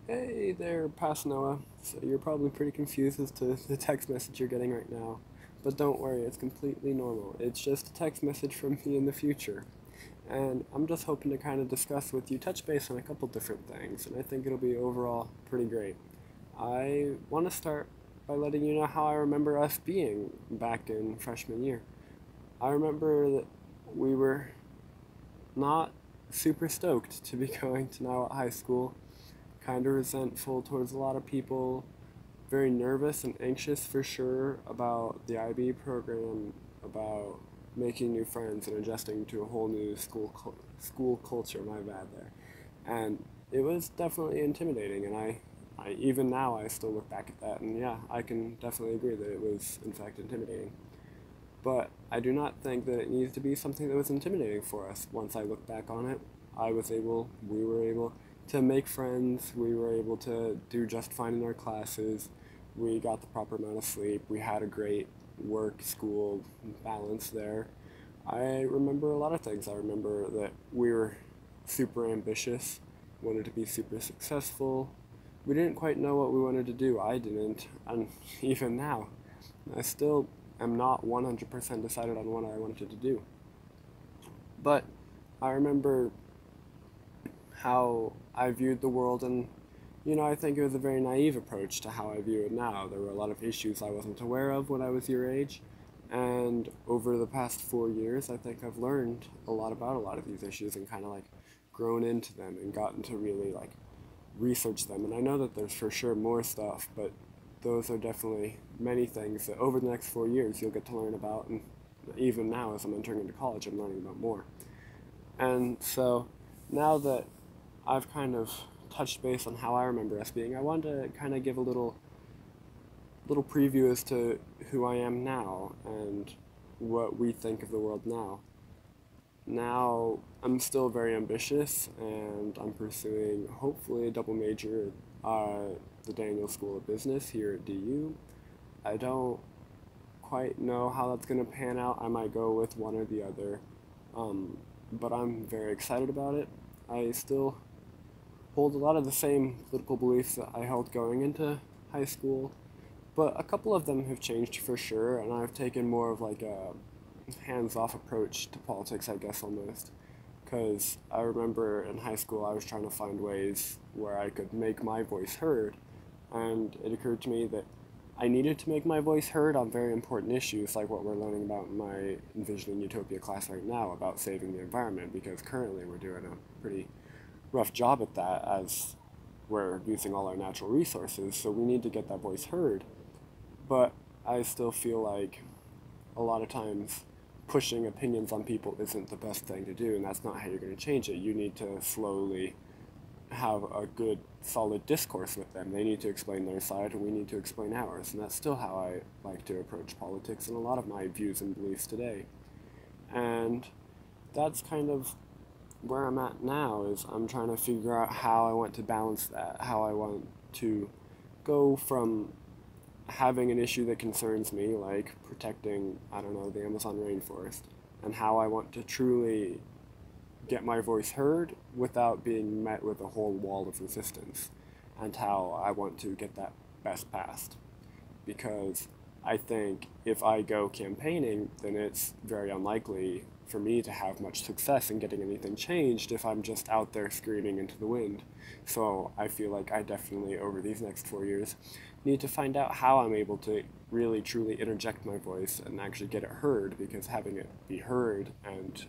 Hey there, Past Noah. So you're probably pretty confused as to the text message you're getting right now. But don't worry, it's completely normal. It's just a text message from me in the future. And I'm just hoping to kind of discuss with you, touch base on a couple different things, and I think it'll be overall pretty great. I want to start by letting you know how I remember us being back in freshman year. I remember that we were not super stoked to be going to now high school, kind of resentful towards a lot of people, very nervous and anxious for sure about the IB program, about making new friends and adjusting to a whole new school culture. My bad there, and it was definitely intimidating. And I even now I still look back at that, and yeah, I can definitely agree that it was in fact intimidating. But I do not think that it needs to be something that was intimidating for us. Once I look back on it, we were able to make friends, we were able to do just fine in our classes, we got the proper amount of sleep, we had a great work school balance there. I remember a lot of things. I remember that we were super ambitious, wanted to be super successful. We didn't quite know what we wanted to do. I didn't, and even now, I still am not 100% decided on what I wanted to do. But I remember how I viewed the world, and I think it was a very naive approach to how I view it now. There were a lot of issues I wasn't aware of when I was your age, and over the past 4 years, I think I've learned a lot about a lot of these issues and kind of like grown into them and gotten to really like research them. And I know that there's for sure more stuff, but those are definitely many things that over the next 4 years you'll get to learn about. And even now, as I'm entering into college, I'm learning about more. And so now that I've kind of touched base on how I remember us being, I wanted to kind of give a little preview as to who I am now and what we think of the world now. Now, I'm still very ambitious and I'm pursuing hopefully a double major at the Daniel School of Business here at DU. I don't quite know how that's going to pan out. I might go with one or the other, but I'm very excited about it. I still hold a lot of the same political beliefs that I held going into high school, but a couple of them have changed for sure, and I've taken more of like a hands-off approach to politics, I guess, almost. Because I remember in high school I was trying to find ways where I could make my voice heard, and it occurred to me that I needed to make my voice heard on very important issues like what we're learning about in my Envisioning Utopia class right now about saving the environment, because currently we're doing a pretty rough job at that as we're using all our natural resources, so we need to get that voice heard. But I still feel like a lot of times pushing opinions on people isn't the best thing to do, and that's not how you're going to change it. You need to slowly have a good, solid discourse with them. They need to explain their side, and we need to explain ours, and that's still how I like to approach politics and a lot of my views and beliefs today. And that's kind of where I'm at now, is I'm trying to figure out how I want to balance that, how I want to go from having an issue that concerns me, like protecting, I don't know, the Amazon rainforest, and how I want to truly get my voice heard without being met with a whole wall of resistance, and how I want to get that best passed. Because I think if I go campaigning, then it's very unlikely for me to have much success in getting anything changed if I'm just out there screaming into the wind. So I feel like I definitely, over these next 4 years, need to find out how I'm able to really truly interject my voice and actually get it heard, because having it be heard and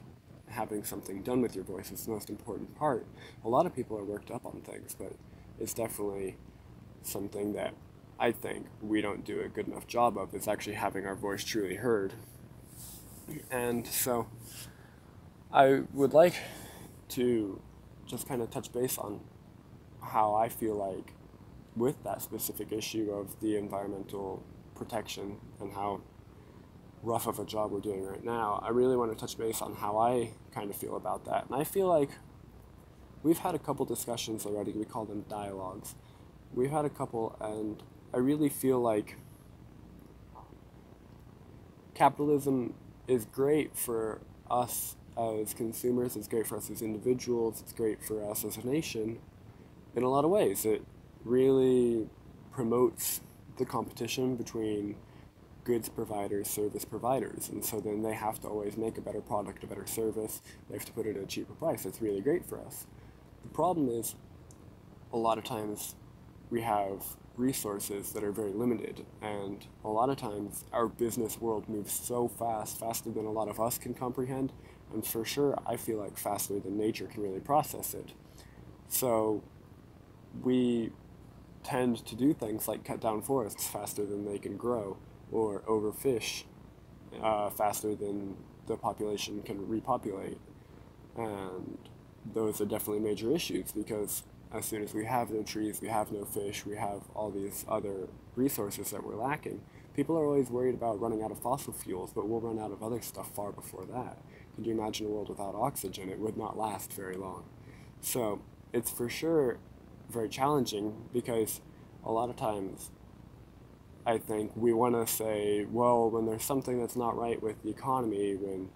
having something done with your voice is the most important part. A lot of people are worked up on things, but it's definitely something that I think we don't do a good enough job of, is actually having our voice truly heard. And so I would like to just kind of touch base on how I feel like with that specific issue of the environmental protection and how rough of a job we're doing right now. I really want to touch base on how I kind of feel about that. And I feel like we've had a couple discussions already. We call them dialogues. We've had a couple, and I really feel like capitalism is great for us as consumers, it's great for us as individuals, it's great for us as a nation in a lot of ways. It really promotes the competition between goods providers, service providers, and so then they have to always make a better product, a better service. They have to put it at a cheaper price. It's really great for us. The problem is, a lot of times we have resources that are very limited, and a lot of times our business world moves so fast, faster than a lot of us can comprehend, and for sure I feel like faster than nature can really process it. So we tend to do things like cut down forests faster than they can grow, or overfish faster than the population can repopulate. And those are definitely major issues because as soon as we have no trees, we have no fish, we have all these other resources that we're lacking. People are always worried about running out of fossil fuels, but we'll run out of other stuff far before that. Could you imagine a world without oxygen? It would not last very long. So it's for sure very challenging because a lot of times I think we want to say, well, when there's something that's not right with the economy, when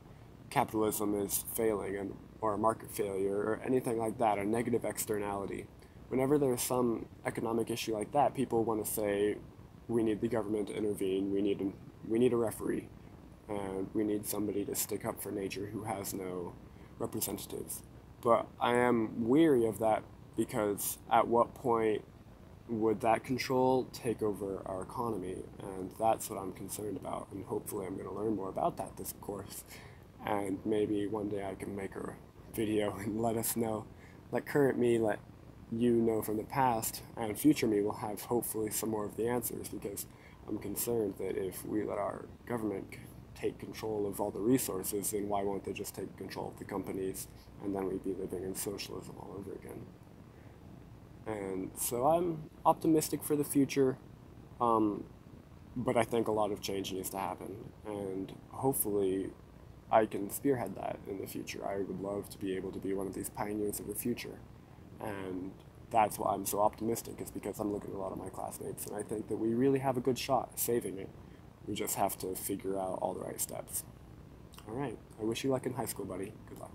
capitalism is failing and or a market failure or anything like that, a negative externality. Whenever there's some economic issue like that, people want to say we need the government to intervene, we need a referee, and we need somebody to stick up for nature who has no representatives. But I am weary of that because at what point would that control take over our economy? And that's what I'm concerned about, and hopefully I'm going to learn more about that this course. And maybe one day I can make a video and let us know, let current me let you know from the past, and future me will have hopefully some more of the answers, because I'm concerned that if we let our government take control of all the resources, then why won't they just take control of the companies, and then we'd be living in socialism all over again. And so I'm optimistic for the future, but I think a lot of change needs to happen, and hopefully I can spearhead that in the future. I would love to be able to be one of these pioneers of the future. And that's why I'm so optimistic, is because I'm looking at a lot of my classmates, and I think that we really have a good shot at saving it. We just have to figure out all the right steps. All right. I wish you luck in high school, buddy. Good luck.